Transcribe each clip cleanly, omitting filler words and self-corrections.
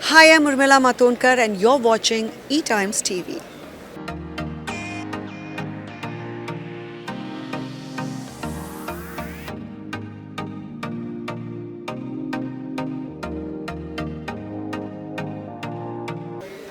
Hi, I'm Urmila Matondkar and you're watching E Times TV.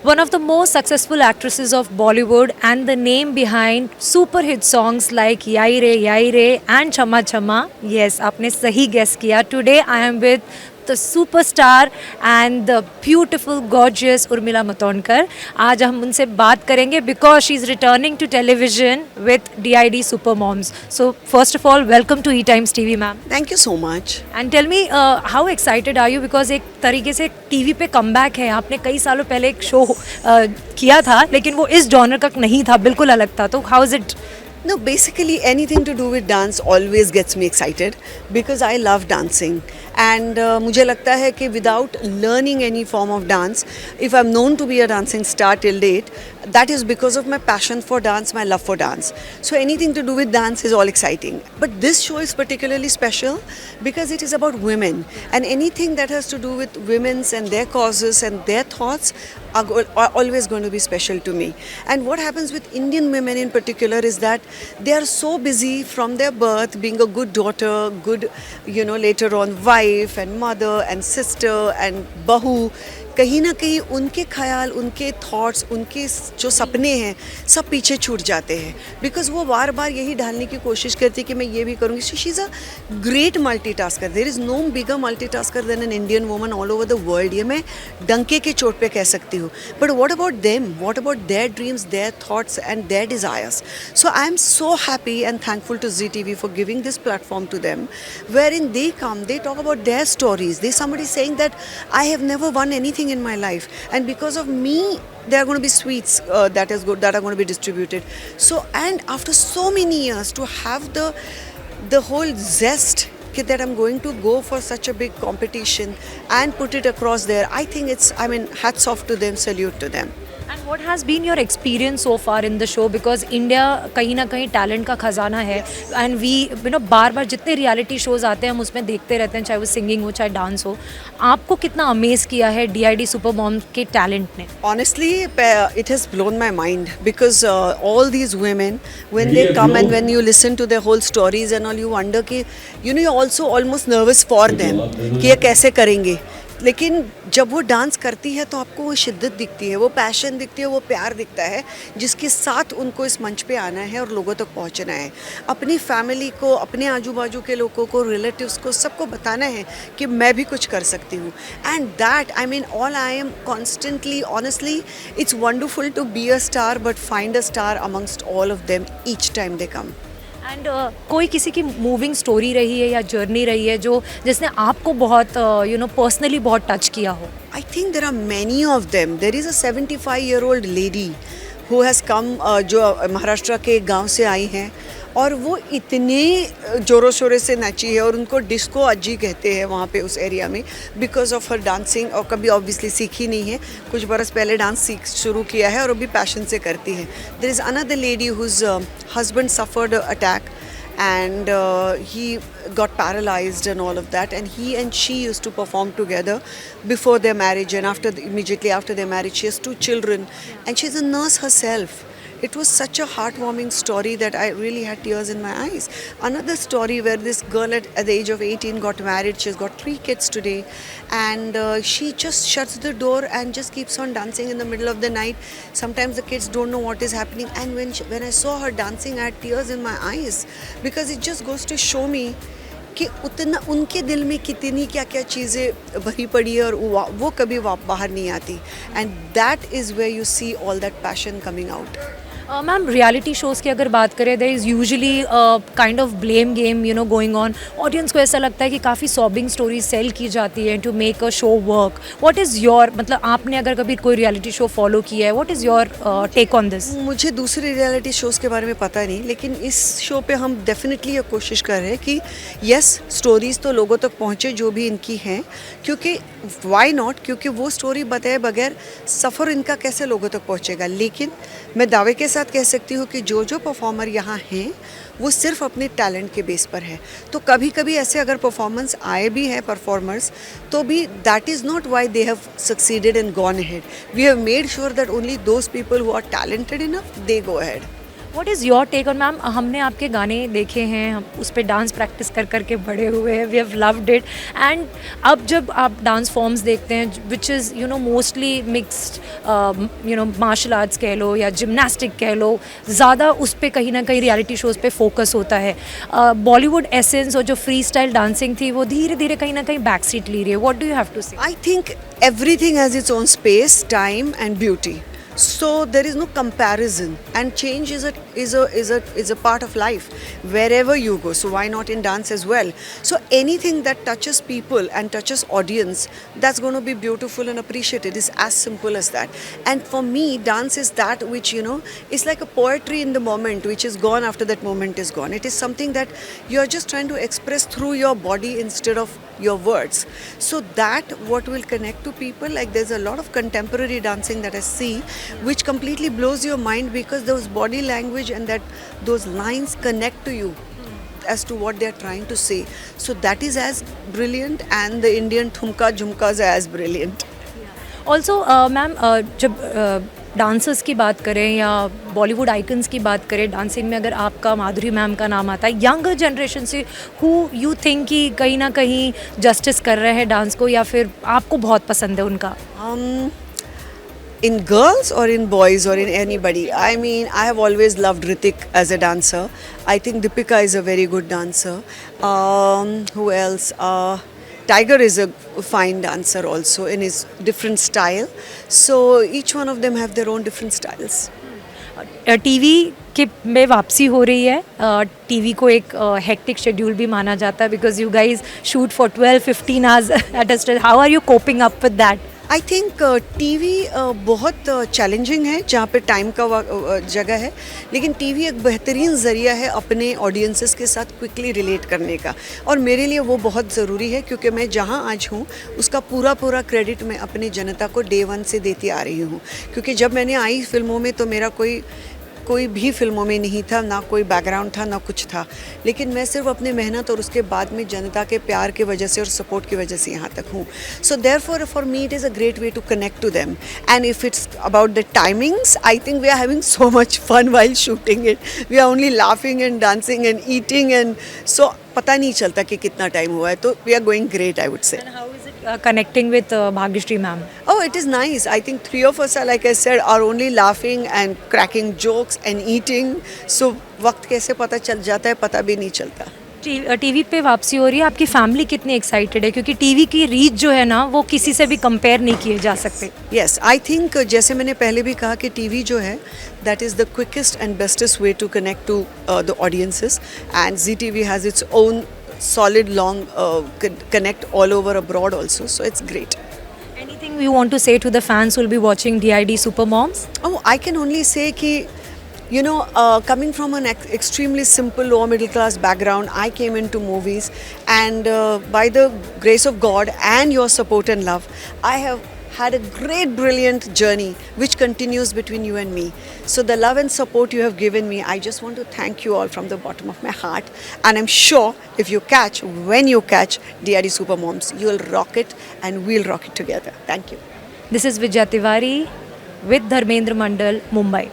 One of the most successful actresses of Bollywood and the name behind super hit songs like Yai Re and Chama Chama. Yes, आपने सही guess किया. Today I am with the superstar and the beautiful, gorgeous Urmila Matondkar. आज हम उनसे बात करेंगे because she is returning to television with DID Super Moms. So first of all, welcome to E Times TV, ma'am. Thank you so much. And tell me how excited are you because एक तरीके से TV पे comeback है. आपने कई सालों पहले एक शो किया था लेकिन वो इस जॉनर का नहीं था, बिल्कुल अलग था. तो how is it? No, basically anything to do with dance always gets me excited because I love dancing. And मुझे लगता है कि without learning any form of dance, if I'm known to be a dancing star till date, that is because of my passion for dance, my love for dance. So anything to do with dance is all exciting. But this show is particularly special because it is about women. And anything that has to do with women's and their causes and their thoughts are always going to be special to me. And what happens with Indian women in particular is that they are so busy from their birth being a good daughter, good, later on wife and mother and sister and bahu. कहीं ना कहीं उनके ख्याल, उनके thoughts, उनके जो सपने हैं सब पीछे छूट जाते हैं बिकॉज वो बार बार यही ढालने की कोशिश करती है कि मैं ये भी करूँगी. She is a great multitasker. There is no bigger multitasker than an Indian woman all over the world. ये मैं डंके के चोट पे कह सकती हूँ. But what about them, what about their dreams, their thoughts and their desires. So I am so happy and thankful to Zee TV for giving this platform to them wherein they come, they talk about their stories. There's somebody saying that I have never won anything in my life and because of me there are going to be sweets that are going to be distributed. So and after so many years to have the whole zest that I'm going to go for such a big competition and put it across there, I think hats off to them, salute to them. And what has been your experience so far in the show because India कहीं ना कहीं talent का खजाना है and we बार बार जितने reality shows आते हैं हम उसमें देखते रहते हैं, चाहे वो सिंगिंग हो चाहे डांस हो. आपको कितना अमेज किया है DID सुपर मॉम के टैलेंट ने? Honestly, it has blown my mind because all these women, when they come and when you listen to their whole stories and all, you wonder कि you're also almost nervous for them कि ये कैसे करेंगे. लेकिन जब वो dance करती है तो आपको वो शिद्दत दिखती है, वो पैशन दिखती है, वो प्यार दिखता है जिसके साथ उनको इस मंच पे आना है और लोगों तक पहुंचना है. अपनी फैमिली को, अपने आजू बाजू के लोगों को, रिलेटिव्स को, सबको बताना है कि मैं भी कुछ कर सकती हूँ. And that all I am constantly, honestly it's wonderful to be a star but find a star amongst all of them each time they come. And कोई किसी की मूविंग स्टोरी रही है या जर्नी रही है जो जिसने आपको बहुत पर्सनली बहुत टच किया हो? I think there are many of them. There is a 75-year-old lady who has come जो महाराष्ट्र के गांव से आई हैं और वो इतने ज़ोरों शोरों से नाची है और उनको डिस्को अज्जी कहते हैं वहाँ पे उस एरिया में बिकॉज ऑफ हर डांसिंग. और कभी ऑब्वियसली सीखी नहीं है, कुछ बरस पहले डांस सीख शुरू किया है और अभी पैशन से करती है. There is another lady whose husband suffered attack and he got paralyzed and all of that, and he and she used to perform together before their marriage, and immediately after their marriage she has 2 children and she's a nurse herself. It was such a heartwarming story that I really had tears in my eyes. Another story where this girl at the age of 18 got married. She's got 3 kids today and she just shuts the door and just keeps on dancing in the middle of the night. Sometimes the kids don't know what is happening, and when I saw her dancing I had tears in my eyes because it just goes to show me कि उतना उनके दिल में कितनी क्या क्या चीज़ें भरी पड़ी है और वो कभी बाहर नहीं आती. And that is where you see all that passion coming out. Ma'am reality shows की अगर बात करें there is usually kind of blame game going on. Audience को ऐसा लगता है कि काफ़ी सॉबिंग स्टोरी सेल की जाती है to make a show work. What is your आपने अगर कभी कोई रियलिटी शो फॉलो किया है, what is your take on this? मुझे दूसरे रियलिटी शोज़ के बारे में पता नहीं, लेकिन इस शो पे हम डेफिनेटली ये कोशिश कर रहे हैं कि येस स्टोरीज़ तो लोगों तक पहुँचे जो भी इनकी हैं, क्योंकि वाई नॉट, क्योंकि वो स्टोरी बताए बगैर सफ़र इनका कैसे लोगों तक पहुँचेगा. लेकिन मैं दावे के साथ कह सकती हूँ कि जो जो परफॉर्मर यहाँ हैं वो सिर्फ अपने टैलेंट के बेस पर है. तो कभी कभी ऐसे अगर परफॉर्मेंस आए भी हैं परफॉर्मर्स तो भी that is not why they have succeeded and gone ahead. We have made sure that only those people who are talented enough they go ahead. What is your take on ma'am? हमने आपके गाने देखे हैं, हम उस पर dance practice कर करके बड़े हुए हैं, we have loved it. And अब जब आप डांस फॉर्म्स देखते हैं which is you know mostly mixed, you know martial arts कह लो या जिमनास्टिक कह लो, ज़्यादा उस पर कहीं ना कहीं रियलिटी शोज़ पे फोकस होता है. बॉलीवुड एसेंस और जो फ्री स्टाइल डांसिंग थी वो धीरे धीरे कहीं ना कहीं बैक सीट ले रही है. What do you have to say? I think everything has its own space, time, and beauty. So there is no comparison, and change is a part of life wherever you go. So why not in dance as well? So anything that touches people and touches audience, that's going to be beautiful and appreciated. It's as simple as that. And for me, dance is that which is like a poetry in the moment, which is gone after that moment is gone. It is something that you are just trying to express through your body instead of your words. So that what will connect to people. Like there's a lot of contemporary dancing that I see which completely blows your mind because those body language and that those lines connect to you as to what they are trying to say. So that is as brilliant, and the Indian thumka jhumkas are as brilliant. Also ma'am जब dancers की बात करें या Bollywood icons की बात करें dancing में, अगर आपका माधुरी मैम का नाम आता है, यंगर जनरेशन से हु यू थिंक कि कहीं ना कहीं जस्टिस कर रहे हैं डांस को, या फिर आपको बहुत पसंद है उनका? In girls or in boys or in anybody, I mean, I have always loved Hrithik as a dancer. I think Deepika is a very good dancer. Who else? Tiger is a fine dancer also in his different style. So each one of them have their own different styles. TV के में वापसी हो रही है. TV को एक hectic schedule भी माना जाता है because you guys shoot for 12-15 hours at a stretch. How are you coping up with that? I think TV बहुत चैलेंजिंग है जहाँ पे टाइम का जगह है, लेकिन टीवी एक बेहतरीन ज़रिया है अपने ऑडियंसेस के साथ क्विकली रिलेट करने का, और मेरे लिए वो बहुत ज़रूरी है क्योंकि मैं जहाँ आज हूँ उसका पूरा क्रेडिट मैं अपनी जनता को डे वन से देती आ रही हूँ. क्योंकि जब मैंने आई फिल्मों में तो मेरा कोई भी फिल्मों में नहीं था, ना कोई बैकग्राउंड था, ना कुछ था, लेकिन मैं सिर्फ अपनी मेहनत और उसके बाद में जनता के प्यार की वजह से और सपोर्ट की वजह से यहाँ तक हूँ. So therefore for me it is a great way to connect to them. And if it's about the timings, I think we are having so much fun while shooting it. We are only laughing and dancing and eating, and so पता नहीं चलता कि कितना time हुआ है. तो we are going great, I would say. Connecting with Bhagyashree ma'am? Oh, it is nice. I think three of us are, like I said, are only laughing and cracking jokes and eating. So वक्त कैसे पता चल जाता है पता भी नहीं चलता. टीवी पे वापसी हो रही है, आपकी फैमिली कितनी एक्साइटेड है? क्योंकि टीवी की रीच जो है ना वो किसी से भी कंपेयर नहीं किए जा सकते. Yes, I think जैसे मैंने पहले भी कहा कि टीवी जो है that is the quickest and bestest way to connect to the audiences, and ZTV has its own solid long connect all over abroad also, so it's great. Anything you want to say to the fans who will be watching DID Super Moms? Oh, I can only say कि coming from an extremely simple lower middle class background, I came into movies, and by the grace of God and your support and love, I have had a great brilliant journey which continues between you and me. So the love and support you have given me, I just want to thank you all from the bottom of my heart, and I'm sure when you catch DID Super Moms, you'll rock it and we'll rock it together. Thank you. This is Vijaya Tiwari with Dharmendra Mandal, Mumbai.